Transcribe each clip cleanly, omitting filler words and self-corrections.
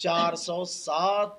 407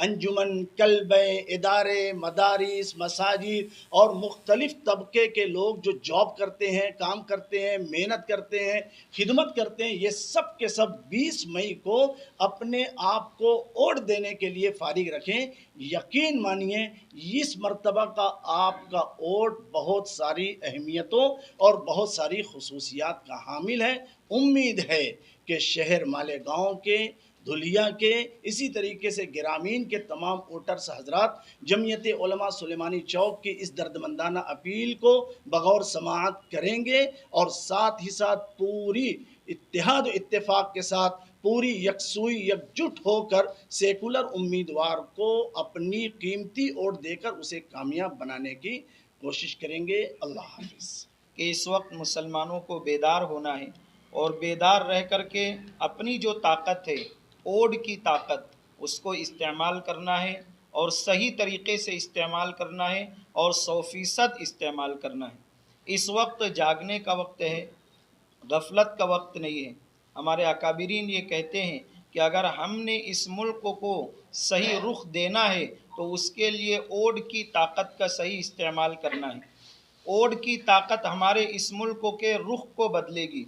انجمن، کلبے، ادارے، مدارس، مساجد اور مختلف طبقے کے لوگ جو جاب کرتے ہیں، کام کرتے ہیں، محنت کرتے ہیں، خدمت کرتے ہیں، یہ سب کے سب 20 مئی کو اپنے آپ کو ووٹ دینے کے لیے فارغ رکھیں۔ یقین مانیے اس مرتبہ کا آپ کا ووٹ بہت ساری اہمیتوں اور بہت ساری خصوصیات کا حامل ہے۔ امید ہے کہ شہر مالیگاؤں کے، دھلیا کے، اسی طریقے سے گرامین کے تمام ووٹرز حضرات جمعیت علماء سلیمانی چوک کی اس دردمندانہ اپیل کو بغور سماعت کریں گے، اور ساتھ ہی ساتھ پوری اتحاد و اتفاق کے ساتھ، پوری یکسوئی یکجٹ ہو کر سیکولر امیدوار کو اپنی قیمتی ووٹ دے کر اسے کامیاب بنانے کی کوشش کریں گے۔ اللہ حافظ۔ کہ اس وقت مسلمانوں کو بیدار ہونا ہے، اور بیدار رہ کر کے اپنی جو طاقت ہے، اوڈ کی طاقت، اس کو استعمال کرنا ہے، اور صحیح طریقے سے استعمال کرنا ہے، اور 100% استعمال کرنا ہے۔ اس وقت جاگنے کا وقت ہے، غفلت کا وقت نہیں ہے۔ ہمارے اکابرین یہ کہتے ہیں کہ اگر ہم نے اس ملک کو صحیح رخ دینا ہے تو اس کے لیے اوڈ کی طاقت کا صحیح استعمال کرنا ہے۔ اوڈ کی طاقت ہمارے اس ملک کے رخ کو بدلے گی۔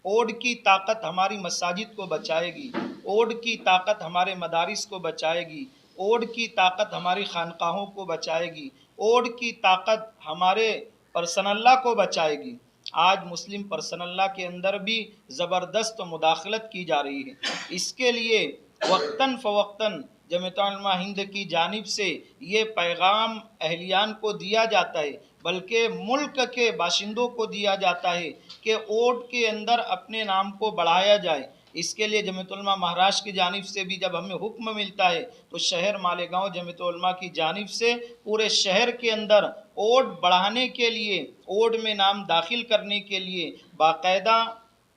اوڈ کی طاقت ہماری مساجد کو بچائے گی۔ اوڈ کی طاقت ہمارے مدارس کو بچائے گی۔ اوڈ کی طاقت ہماری خانقاہوں کو بچائے گی۔ اوڈ کی طاقت ہمارے پرسن اللہ کو بچائے گی۔ آج مسلم پرسن اللہ کے اندر بھی زبردست مداخلت کی جا رہی ہے۔ اس کے لیے وقتاً فوقتاً جمعیت علماء ہند کی جانب سے یہ پیغام اہلیان کو دیا جاتا ہے، بلکہ ملک کے باشندوں کو دیا جاتا ہے کہ ووٹ کے اندر اپنے نام کو بڑھایا جائے۔ اس کے لیے جمعیت علماء مہاراشٹر کی جانب سے بھی جب ہمیں حکم ملتا ہے تو شہر مالیگاؤں جمعیت علماء کی جانب سے پورے شہر کے اندر ووٹ بڑھانے کے لیے، ووٹ میں نام داخل کرنے کے لیے باقاعدہ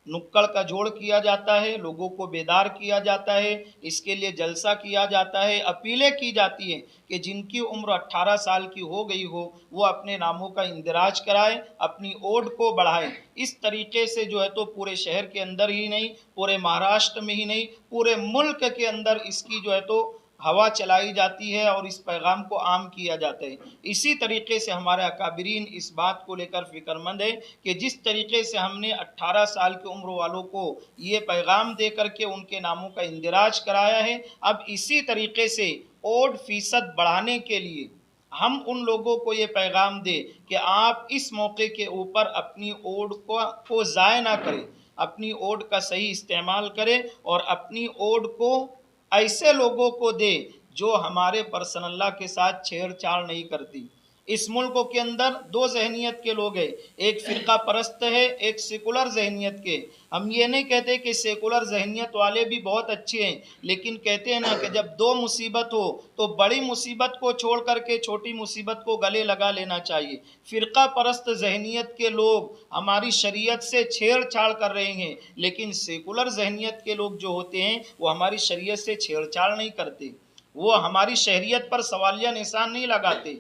نکڑ کا جوڑ کیا جاتا ہے، لوگوں کو بیدار کیا جاتا ہے۔ اس کے لیے جلسہ کیا جاتا ہے، اپیلیں کی جاتی ہیں کہ جن کی عمر 18 سال کی ہو گئی ہو وہ اپنے ناموں کا اندراج کرائے، اپنی ووٹ کو بڑھائے۔ اس طریقے سے جو ہے تو پورے شہر کے اندر ہی نہیں، پورے مہاراشٹر میں ہی نہیں، پورے ملک کے اندر اس کی جو ہے تو ہوا چلائی جاتی ہے اور اس پیغام کو عام کیا جاتا ہے۔ اسی طریقے سے ہمارے اکابرین اس بات کو لے کر فکر مند ہے کہ جس طریقے سے ہم نے 18 سال کی عمر والوں کو یہ پیغام دے کر کے ان کے ناموں کا اندراج کرایا ہے، اب اسی طریقے سے ووٹ فیصد بڑھانے کے لیے ہم ان لوگوں کو یہ پیغام دیں کہ آپ اس موقع کے اوپر اپنی ووٹ کو ضائع نہ کریں، اپنی ووٹ کا صحیح استعمال کریں، اور اپنی ووٹ کو ایسے لوگوں کو دے جو ہمارے پرسن اللہ کے ساتھ چھیڑ چھاڑ نہیں کرتی۔ اس ملک کے اندر دو ذہنیت کے لوگ ہیں، ایک فرقہ پرست ہے، ایک سیکولر ذہنیت کے۔ ہم یہ نہیں کہتے کہ سیکولر ذہنیت والے بھی بہت اچھے ہیں، لیکن کہتے ہیں نا کہ جب دو مصیبت ہو تو بڑی مصیبت کو چھوڑ کر کے چھوٹی مصیبت کو گلے لگا لینا چاہیے۔ فرقہ پرست ذہنیت کے لوگ ہماری شریعت سے چھیڑ چھاڑ کر رہے ہیں، لیکن سیکولر ذہنیت کے لوگ جو ہوتے ہیں وہ ہماری شریعت سے چھیڑ چھاڑ نہیں کرتے، وہ ہماری شریعت پر سوالیہ نشان نہیں لگاتے۔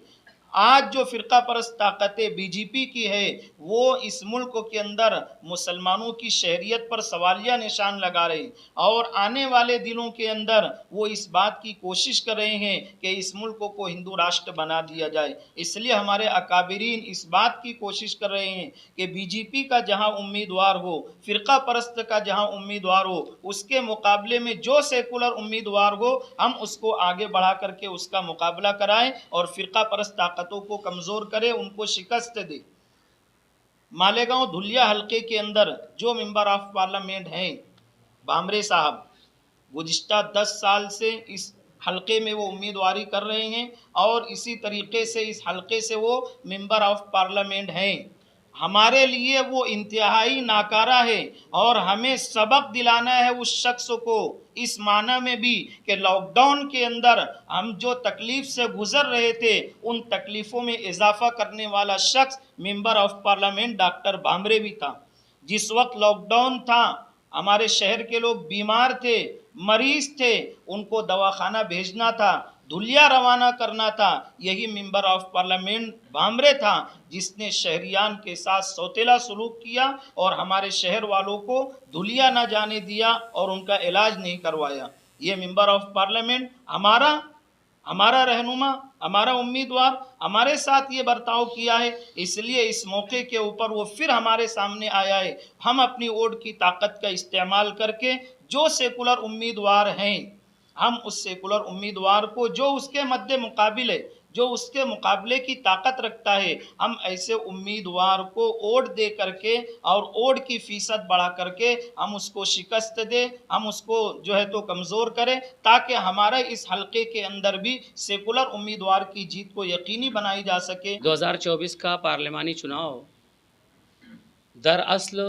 آج جو فرقہ پرست طاقتیں بی جے پی کی ہے وہ اس ملک کے اندر مسلمانوں کی شہریت پر سوالیہ نشان لگا رہے ہیں، اور آنے والے دنوں کے اندر وہ اس بات کی کوشش کر رہے ہیں کہ اس ملک کو ہندو راشٹر بنا دیا جائے۔ اس لیے ہمارے اکابرین اس بات کی کوشش کر رہے ہیں کہ بی جے پی کا جہاں امیدوار ہو، فرقہ پرست کا جہاں امیدوار ہو، اس کے مقابلے میں جو سیکولر امیدوار ہو ہم اس کو آگے بڑھا کر کے اس کا مقابلہ کرائیں اور فرقہ پرست طاقتوں کو کمزور کرے، ان کو شکست دے۔ مالیگاؤں دھلیا حلقے کے اندر جو ممبر آف پارلیمنٹ ہیں بھامرے صاحب، گزشتہ 10 سال سے اس حلقے میں وہ امیدواری کر رہے ہیں، اور اسی طریقے سے اس حلقے سے وہ ممبر آف پارلیمنٹ ہیں۔ ہمارے لیے وہ انتہائی ناکارہ ہے، اور ہمیں سبق دلانا ہے اس شخص کو، اس معنی میں بھی کہ لاک ڈاؤن کے اندر ہم جو تکلیف سے گزر رہے تھے ان تکلیفوں میں اضافہ کرنے والا شخص ممبر آف پارلیمنٹ ڈاکٹر بھامرے بھی تھا۔ جس وقت لاک ڈاؤن تھا ہمارے شہر کے لوگ بیمار تھے، مریض تھے، ان کو دواخانہ بھیجنا تھا، دھلیا روانہ کرنا تھا، یہی ممبر آف پارلیمنٹ بھامرے تھا جس نے شہریان کے ساتھ سوتیلا سلوک کیا اور ہمارے شہر والوں کو دھلیا نہ جانے دیا اور ان کا علاج نہیں کروایا۔ یہ ممبر آف پارلیمنٹ ہمارا ہمارا رہنما، ہمارا امیدوار ہمارے ساتھ یہ برتاؤ کیا ہے، اس لیے اس موقع کے اوپر وہ پھر ہمارے سامنے آیا ہے۔ ہم اپنی ووٹ کی طاقت کا استعمال کر کے جو سیکولر امیدوار ہیں، ہم اس سیکولر امیدوار کو جو اس کے مد مقابل ہے، جو اس کے مقابلے کی طاقت رکھتا ہے، ہم ایسے امیدوار کو ووٹ دے کر کے اور ووٹ کی فیصد بڑھا کر کے ہم اس کو شکست دیں، ہم اس کو جو ہے تو کمزور کریں، تاکہ ہمارے اس حلقے کے اندر بھی سیکولر امیدوار کی جیت کو یقینی بنائی جا سکے۔ 2024 کا پارلیمانی چناؤ دراصل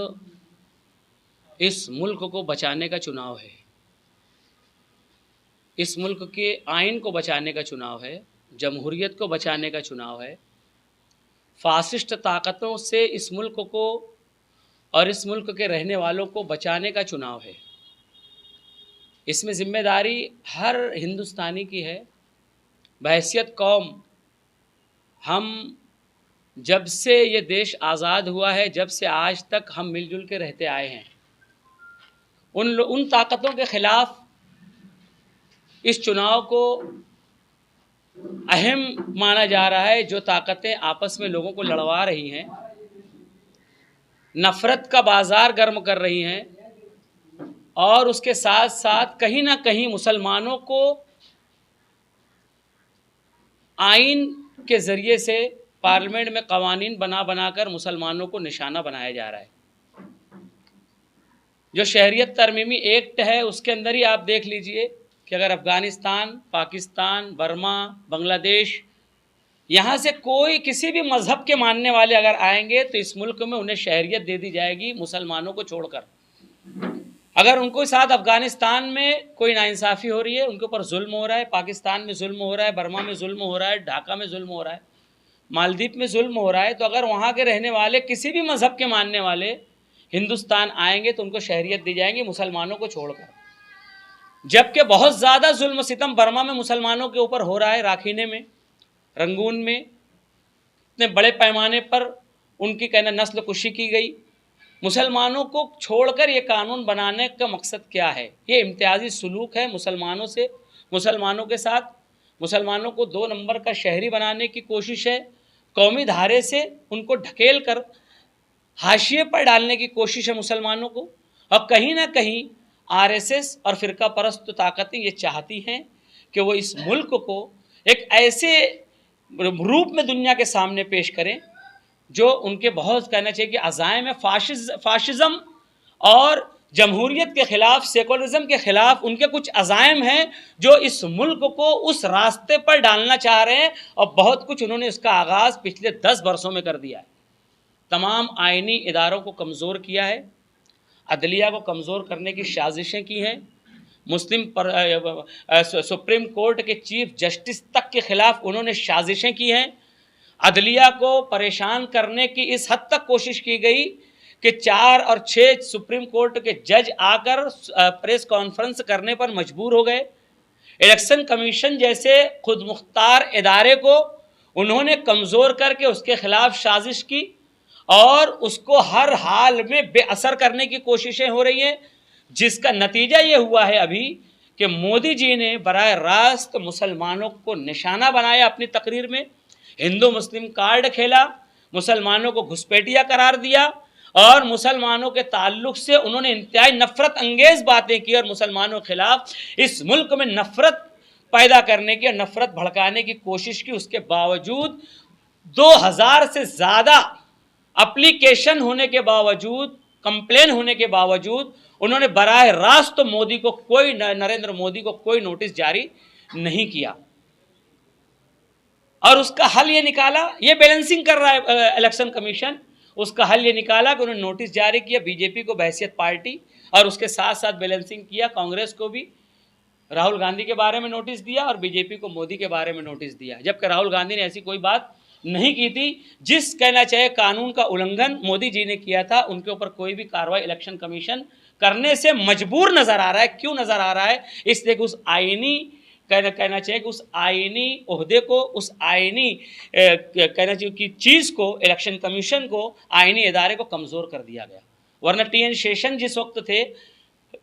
اس ملک کو بچانے کا چناؤ ہے، اس ملک کے آئین کو بچانے کا چناؤ ہے، جمہوریت کو بچانے کا چناؤ ہے، فاسسٹ طاقتوں سے اس ملک کو اور اس ملک کے رہنے والوں کو بچانے کا چناؤ ہے۔ اس میں ذمہ داری ہر ہندوستانی کی ہے۔ بحیثیت قوم، ہم جب سے یہ دیش آزاد ہوا ہے، جب سے آج تک ہم مل جل کے رہتے آئے ہیں، ان طاقتوں کے خلاف اس چناؤ کو اہم مانا جا رہا ہے، جو طاقتیں آپس میں لوگوں کو لڑوا رہی ہیں، نفرت کا بازار گرم کر رہی ہیں، اور اس کے ساتھ ساتھ کہیں نہ کہیں مسلمانوں کو آئین کے ذریعے سے پارلیمنٹ میں قوانین بنا کر مسلمانوں کو نشانہ بنایا جا رہا ہے۔ جو شہریت ترمیمی ایکٹ ہے، اس کے اندر ہی آپ دیکھ لیجئے کہ اگر افغانستان، پاکستان، برما، بنگلہ دیش، یہاں سے کوئی کسی بھی مذہب کے ماننے والے اگر آئیں گے تو اس ملک میں انہیں شہریت دے دی جائے گی، مسلمانوں کو چھوڑ کر۔ اگر ان کو ساتھ افغانستان میں کوئی ناانصافی ہو رہی ہے، ان کے اوپر ظلم ہو رہا ہے، پاکستان میں ظلم ہو رہا ہے، برما میں ظلم ہو رہا ہے، ڈھاکہ میں ظلم ہو رہا ہے، مالدیپ میں ظلم ہو رہا ہے، تو اگر وہاں کے رہنے والے کسی بھی مذہب کے ماننے والے ہندوستان آئیں گے تو ان کو شہریت دی جائیں گی، مسلمانوں کو چھوڑ کر۔ جبکہ بہت زیادہ ظلم و ستم برما میں مسلمانوں کے اوپر ہو رہا ہے، راکھینے میں، رنگون میں، اتنے بڑے پیمانے پر ان کی نسل کشی کی گئی۔ مسلمانوں کو چھوڑ کر یہ قانون بنانے کا مقصد کیا ہے؟ یہ امتیازی سلوک ہے مسلمانوں سے، مسلمانوں کے ساتھ، مسلمانوں کو 2 نمبر کا شہری بنانے کی کوشش ہے، قومی دھارے سے ان کو ڈھکیل کر حاشیے پر ڈالنے کی کوشش ہے مسلمانوں کو، اور کہیں نہ کہیں RSS اور فرقہ پرست طاقتیں یہ چاہتی ہیں کہ وہ اس ملک کو ایک ایسے روپ میں دنیا کے سامنے پیش کریں جو ان کے بہت کہنا چاہیے کہ عزائم ہے، فاشزم اور جمہوریت کے خلاف، سیکولرزم کے خلاف ان کے کچھ عزائم ہیں جو اس ملک کو اس راستے پر ڈالنا چاہ رہے ہیں، اور بہت کچھ انہوں نے اس کا آغاز پچھلے 10 برسوں میں کر دیا ہے۔ تمام آئینی اداروں کو کمزور کیا ہے، عدلیہ کو کمزور کرنے کی سازشیں کی ہیں، سپریم کورٹ کے چیف جسٹس تک کے خلاف انہوں نے سازشیں کی ہیں، عدلیہ کو پریشان کرنے کی اس حد تک کوشش کی گئی کہ 4 اور 6 سپریم کورٹ کے جج آ کر پریس کانفرنس کرنے پر مجبور ہو گئے۔ الیکشن کمیشن جیسے خود مختار ادارے کو انہوں نے کمزور کر کے اس کے خلاف سازش کی، اور اس کو ہر حال میں بے اثر کرنے کی کوششیں ہو رہی ہیں، جس کا نتیجہ یہ ہوا ہے ابھی کہ مودی جی نے براہ راست مسلمانوں کو نشانہ بنایا، اپنی تقریر میں ہندو مسلم کارڈ کھیلا، مسلمانوں کو گھسپیٹیا قرار دیا، اور مسلمانوں کے تعلق سے انہوں نے انتہائی نفرت انگیز باتیں کی، اور مسلمانوں کے خلاف اس ملک میں نفرت پیدا کرنے کی اور نفرت بھڑکانے کی کوشش کی۔ اس کے باوجود 2000 سے زیادہ اپلیکیشن ہونے کے باوجود، کمپلین ہونے کے باوجود، انہوں نے براہ راست مودی کو نریندر مودی کو کوئی نوٹس جاری نہیں کیا، اور اس کا حل یہ نکالا، یہ بیلنسنگ کر رہا ہے الیکشن کمیشن، اس کا حل یہ نکالا کہ انہوں نے نوٹس جاری کیا بی جے پی کو بحیثیت پارٹی، اور اس کے ساتھ ساتھ بیلنسنگ کیا کانگریس کو بھی، راہل گاندھی کے بارے میں نوٹس دیا، اور بی جے پی کو مودی کے بارے میں نوٹس دیا، جبکہ راہل گاندھی نے ایسی کوئی بات نہیں کی تھی۔ جس کہنا چاہے قانون کا النگھن مودی جی نے کیا تھا، ان کے اوپر کوئی بھی کارروائی الیکشن کمیشن کرنے سے مجبور نظر آ رہا ہے۔ کیوں نظر آ رہا ہے؟ اس لیے کہ اس آئینی کہنا چاہیے کہ اس آئینی عہدے کو، اس آئینی کہنا چاہیے کہ چیز کو، الیکشن کمیشن کو، آئینی ادارے کو کمزور کر دیا گیا۔ ورنہ ٹی این شیشن جس وقت تھے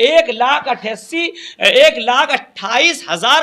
1,28,000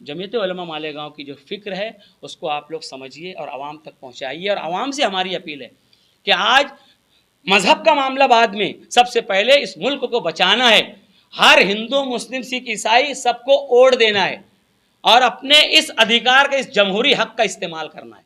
جمعیت علماء مالیگاؤں کی جو فکر ہے اس کو آپ لوگ سمجھیے اور عوام تک پہنچائیے. اور عوام سے ہماری اپیل ہے کہ آج مذہب کا معاملہ بعد میں، سب سے پہلے اس ملک کو بچانا ہے. ہر ہندو، مسلم، سکھ، عیسائی سب کو ووٹ دینا ہے اور اپنے اس ادھیکار کا، اس جمہوری حق کا استعمال کرنا ہے.